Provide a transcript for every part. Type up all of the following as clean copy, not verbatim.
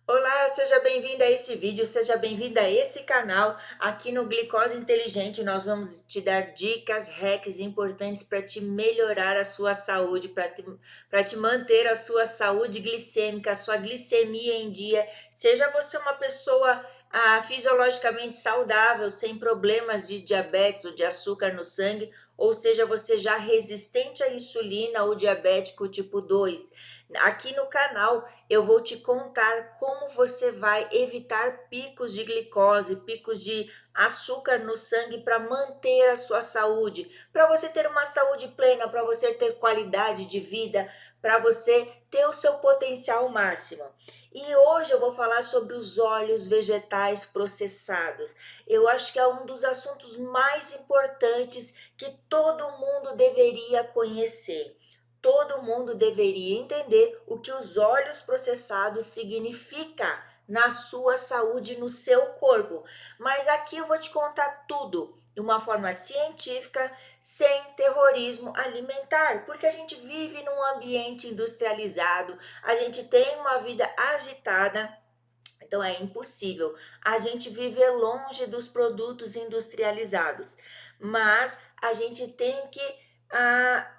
Olá, seja bem-vindo a esse vídeo, seja bem-vinda a esse canal. Aqui no Glicose Inteligente nós vamos te dar dicas, hacks importantes para te melhorar a sua saúde, para te manter a sua saúde glicêmica, a sua glicemia em dia. Seja você uma pessoa fisiologicamente saudável, sem problemas de diabetes ou de açúcar no sangue, ou seja você já resistente à insulina ou diabético tipo 2. Aqui no canal eu vou te contar como você vai evitar picos de glicose, picos de açúcar no sangue para manter a sua saúde, para você ter uma saúde plena, para você ter qualidade de vida, para você ter o seu potencial máximo. E hoje eu vou falar sobre os óleos vegetais processados. Eu acho que é um dos assuntos mais importantes que todo mundo deveria conhecer. Todo mundo deveria entender o que os óleos processados significa na sua saúde, no seu corpo. Mas aqui eu vou te contar tudo de uma forma científica, sem terrorismo alimentar, porque a gente vive num ambiente industrializado, a gente tem uma vida agitada, então é impossível a gente viver longe dos produtos industrializados, mas a gente tem que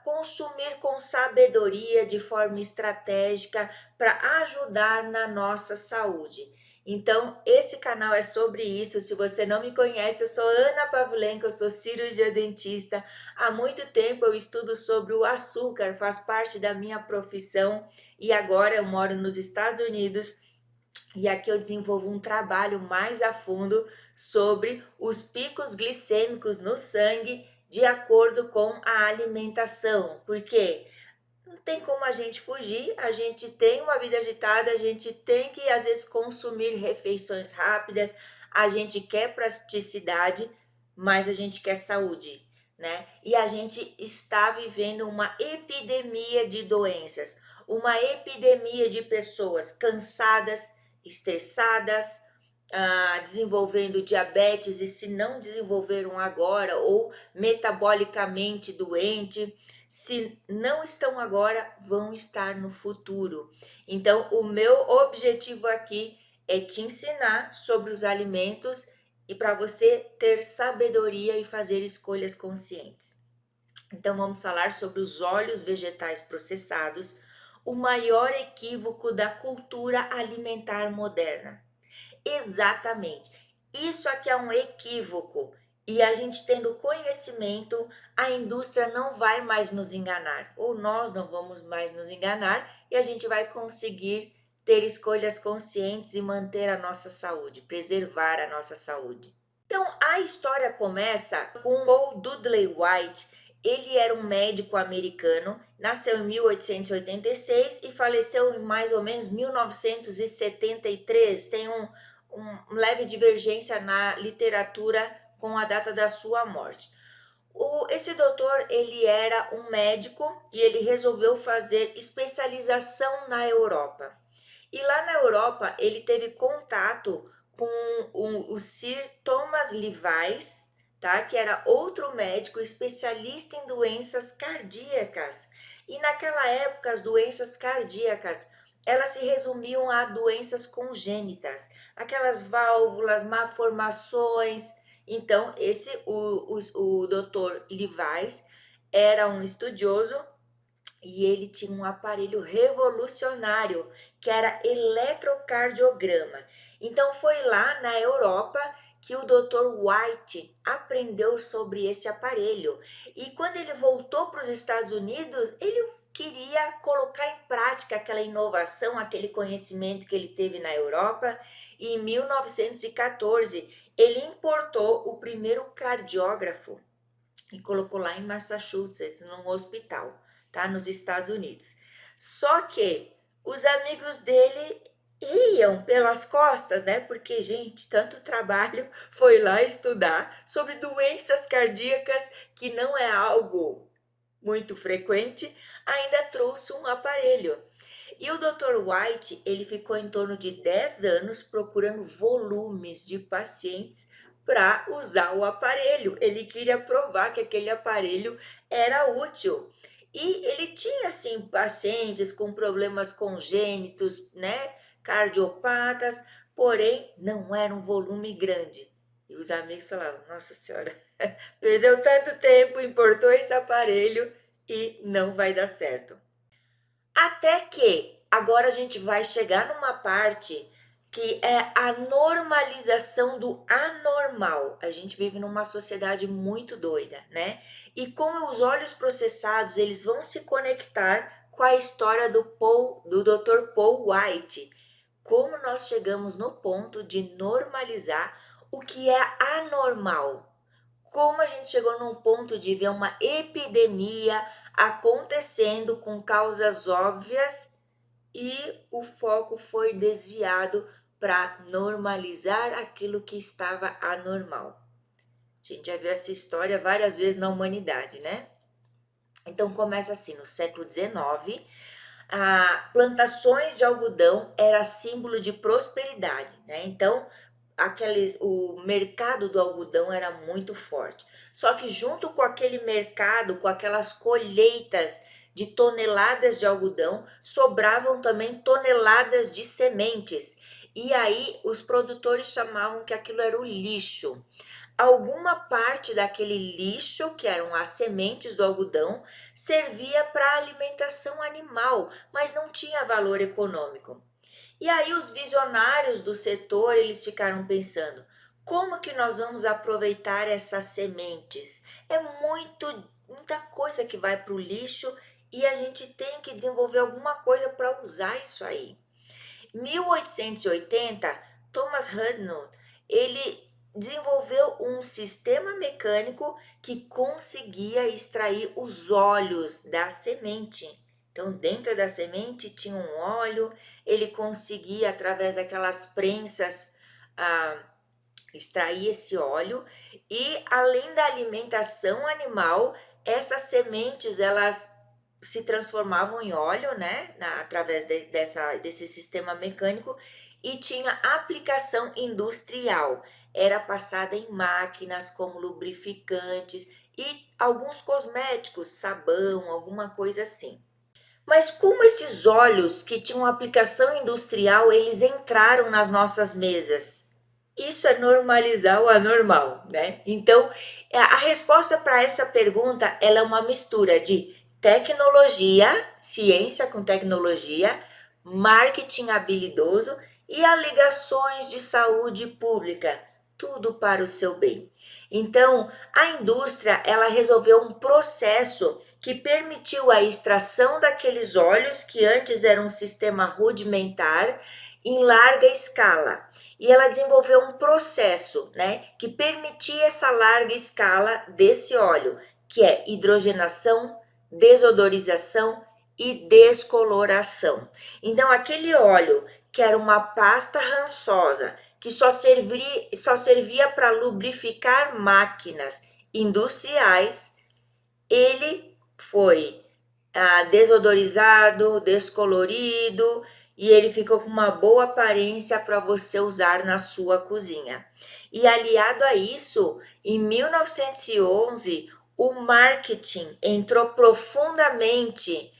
consumir com sabedoria, de forma estratégica, para ajudar na nossa saúde. Então, esse canal é sobre isso. Se você não me conhece, eu sou Ana Pavlenko, eu sou cirurgia dentista. Há muito tempo eu estudo sobre o açúcar, faz parte da minha profissão e agora eu moro nos Estados Unidos e aqui eu desenvolvo um trabalho mais a fundo sobre os picos glicêmicos no sangue de acordo com a alimentação, porque não tem como a gente fugir, a gente tem uma vida agitada, a gente tem que às vezes consumir refeições rápidas, a gente quer praticidade, mas a gente quer saúde, né? E a gente está vivendo uma epidemia de doenças, uma epidemia de pessoas cansadas, estressadas, desenvolvendo diabetes e se não desenvolveram agora ou metabolicamente doente, se não estão agora, vão estar no futuro. Então, o meu objetivo aqui é te ensinar sobre os alimentos e para você ter sabedoria e fazer escolhas conscientes. Então, vamos falar sobre os óleos vegetais processados, o maior equívoco da cultura alimentar moderna. Exatamente. Isso aqui é um equívoco. E a gente tendo conhecimento, a indústria não vai mais nos enganar, ou nós não vamos mais nos enganar, e a gente vai conseguir ter escolhas conscientes e manter a nossa saúde, preservar a nossa saúde. Então, a história começa com Paul Dudley White. Ele era um médico americano, nasceu em 1886 e faleceu em mais ou menos 1973. Tem um leve divergência na literatura com a data da sua morte. Esse doutor, ele era um médico e ele resolveu fazer especialização na Europa. E lá na Europa, ele teve contato com o Sir Thomas Leavies, tá? Que era outro médico especialista em doenças cardíacas. E naquela época, as doenças cardíacas, elas se resumiam a doenças congênitas, aquelas válvulas, malformações. Então, o Dr. Leavies era um estudioso e ele tinha um aparelho revolucionário que era eletrocardiograma. Então foi lá na Europa que o Dr. White aprendeu sobre esse aparelho. E quando ele voltou para os Estados Unidos, ele queria colocar em prática aquela inovação, aquele conhecimento que ele teve na Europa. E em 1914, ele importou o primeiro cardiógrafo e colocou lá em Massachusetts, num hospital, tá? Nos Estados Unidos. Só que os amigos dele riam pelas costas, né? Porque, gente, tanto trabalho foi lá estudar sobre doenças cardíacas, que não é algo muito frequente, ainda trouxe um aparelho. E o Dr. White, ele ficou em torno de 10 anos procurando volumes de pacientes para usar o aparelho. Ele queria provar que aquele aparelho era útil. E ele tinha, assim, pacientes com problemas congênitos, né? cardiopatas, porém não era um volume grande. E os amigos falavam, nossa senhora, perdeu tanto tempo, importou esse aparelho e não vai dar certo. Até que agora a gente vai chegar numa parte que é a normalização do anormal. A gente vive numa sociedade muito doida, né? E como os olhos processados, eles vão se conectar com a história do Dr. Paul White. Como nós chegamos no ponto de normalizar o que é anormal. Como a gente chegou num ponto de ver uma epidemia acontecendo com causas óbvias e o foco foi desviado para normalizar aquilo que estava anormal. A gente já viu essa história várias vezes na humanidade, né? Então começa assim, no século XIX, plantações de algodão era símbolo de prosperidade, né? Então o mercado do algodão era muito forte. Só que junto com aquele mercado, com aquelas colheitas de toneladas de algodão, sobravam também toneladas de sementes. E aí os produtores chamavam que aquilo era o lixo. Alguma parte daquele lixo, que eram as sementes do algodão, servia para alimentação animal, mas não tinha valor econômico. E aí os visionários do setor, eles ficaram pensando, como que nós vamos aproveitar essas sementes? É muita coisa que vai para o lixo e a gente tem que desenvolver alguma coisa para usar isso aí. Em 1880, Thomas Hudnall, ele desenvolveu um sistema mecânico que conseguia extrair os óleos da semente. Então, dentro da semente tinha um óleo, ele conseguia, através daquelas prensas, extrair esse óleo e, além da alimentação animal, essas sementes, elas se transformavam em óleo, né, através desse sistema mecânico e tinha aplicação industrial. Era passada em máquinas como lubrificantes e alguns cosméticos, sabão, alguma coisa assim. Mas como esses óleos que tinham aplicação industrial, eles entraram nas nossas mesas? Isso é normalizar o anormal, né? Então, a resposta para essa pergunta, ela é uma mistura de tecnologia, ciência com tecnologia, marketing habilidoso e alegações de saúde pública, tudo para o seu bem. Então, a indústria, ela resolveu um processo que permitiu a extração daqueles óleos que antes eram um sistema rudimentar em larga escala. E ela desenvolveu um processo, né, que permitia essa larga escala desse óleo, que é hidrogenação, desodorização e descoloração. Então, aquele óleo que era uma pasta rançosa, que só servia para lubrificar máquinas industriais, ele foi desodorizado, descolorido e ele ficou com uma boa aparência para você usar na sua cozinha. E aliado a isso, em 1911, o marketing entrou profundamente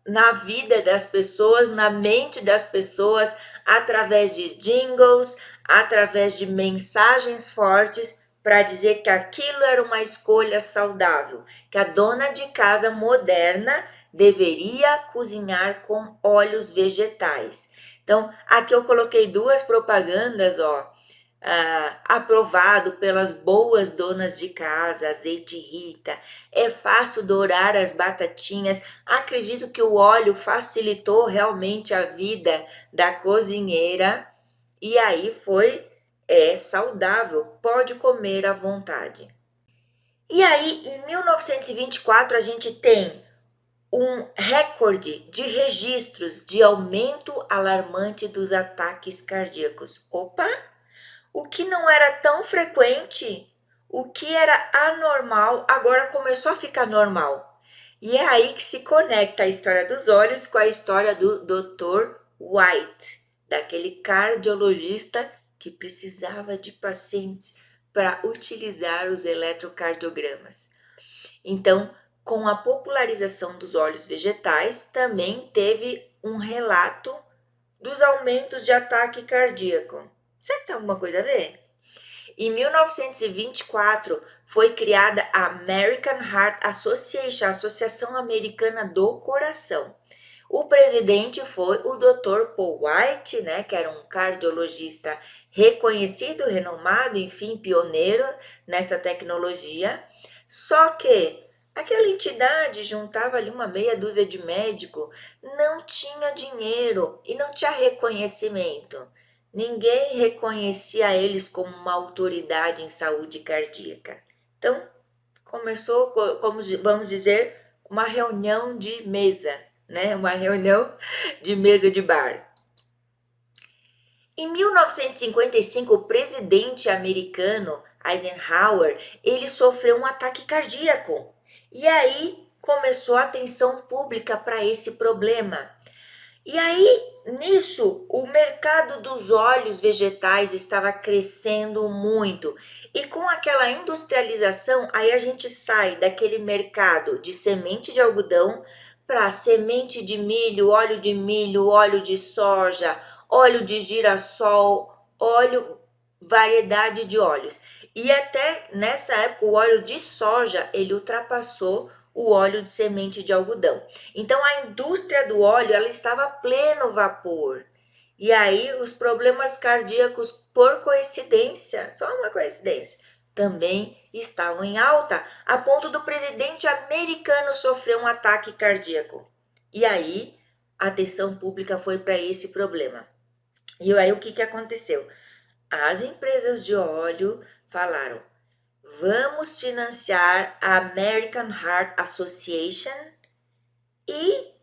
na vida das pessoas, na mente das pessoas, através de jingles, através de mensagens fortes, para dizer que aquilo era uma escolha saudável, que a dona de casa moderna deveria cozinhar com óleos vegetais. Então, aqui eu coloquei duas propagandas, aprovado pelas boas donas de casa, azeite Rita, é fácil dourar as batatinhas. Acredito que o óleo facilitou realmente a vida da cozinheira e aí é saudável, pode comer à vontade. E aí, em 1924, a gente tem um recorde de registros de aumento alarmante dos ataques cardíacos. Opa! O que não era tão frequente, o que era anormal, agora começou a ficar normal. E é aí que se conecta a história dos olhos com a história do Dr. White, daquele cardiologista que precisava de pacientes para utilizar os eletrocardiogramas. Então, com a popularização dos óleos vegetais, também teve um relato dos aumentos de ataque cardíaco. Será que tem alguma coisa a ver? Em 1924, foi criada a American Heart Association, a Associação Americana do Coração. O presidente foi o Dr. Paul White, né, que era um cardiologista reconhecido, renomado, enfim, pioneiro nessa tecnologia. Só que aquela entidade juntava ali uma meia dúzia de médicos, não tinha dinheiro e não tinha reconhecimento. Ninguém reconhecia eles como uma autoridade em saúde cardíaca. Então, começou, como vamos dizer, uma reunião de mesa, né? Uma reunião de mesa de bar. Em 1955, o presidente americano Eisenhower, ele sofreu um ataque cardíaco. E aí começou a atenção pública para esse problema. E aí, nisso, o mercado dos óleos vegetais estava crescendo muito. E com aquela industrialização, aí a gente sai daquele mercado de semente de algodão para semente de milho, óleo de soja, óleo de girassol, óleo, variedade de óleos. E até nessa época o óleo de soja, ele ultrapassou o óleo de semente de algodão. Então a indústria do óleo, ela estava a pleno vapor. E aí os problemas cardíacos, por coincidência, só uma coincidência, também estavam em alta, a ponto do presidente americano sofrer um ataque cardíaco. E aí a atenção pública foi para esse problema. E aí o que aconteceu? As empresas de óleo falaram: vamos financiar a American Heart Association e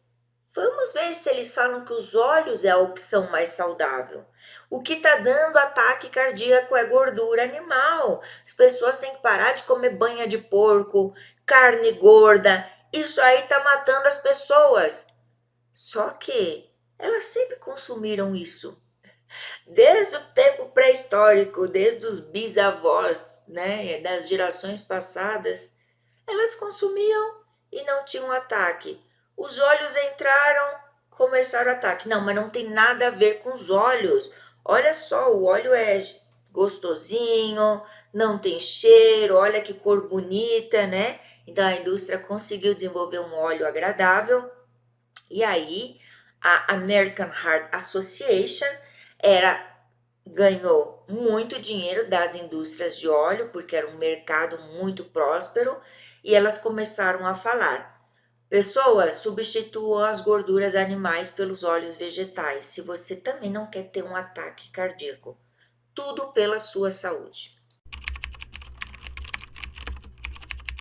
vamos ver se eles falam que os óleos é a opção mais saudável. O que está dando ataque cardíaco é gordura animal. As pessoas têm que parar de comer banha de porco, carne gorda. Isso aí está matando as pessoas. Só que elas sempre consumiram isso. Desde o tempo pré-histórico, desde os bisavós, né, das gerações passadas, elas consumiam e não tinham ataque. Os olhos entraram, começaram o ataque. Não, mas não tem nada a ver com os olhos. Olha só, o óleo é gostosinho, não tem cheiro, olha que cor bonita, né? Então a indústria conseguiu desenvolver um óleo agradável. E aí a American Heart Association ganhou muito dinheiro das indústrias de óleo, porque era um mercado muito próspero, e elas começaram a falar: pessoas, substituam as gorduras animais pelos óleos vegetais, se você também não quer ter um ataque cardíaco. Tudo pela sua saúde.